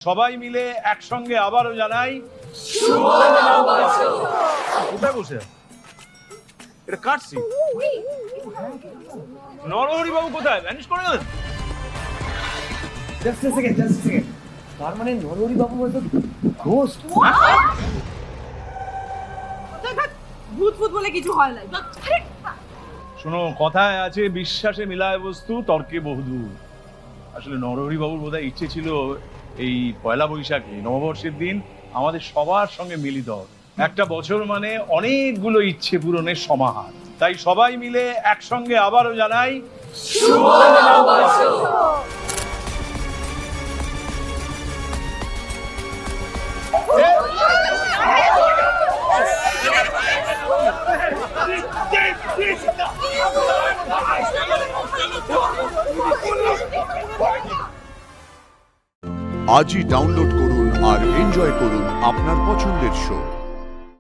সবাই মিলে একসঙ্গে আবারও জানাই কোথায় বসে এটা কাটছি নরহরি বাবু কোথায় ভ্যানিশ করে গেলেন? জাস্ট আ সেকেন্ড তার মানে নরহরি বাবু হয়তো ঘোস্ট। ভূত ভূত বলে কিছু হয় না। শোনো, কথায় আছে বিশ্বাসে মিলায় বস্তু, তর্কে বহুদূর। আসলে নরহরি বাবুর বোধহয় ইচ্ছে ছিল এই পয়লা বৈশাখে নববর্ষের দিন আমাদের সবার সঙ্গে মিলিত হবে। একটা বছর মানে অনেকগুলো ইচ্ছে পূরণের সমাহার। তাই সবাই মিলে একসঙ্গে আবারও জানাই শুভ নববর্ষ। আজই ডাউনলোড করুন আর এনজয় করুন আপনার পছন্দের শো।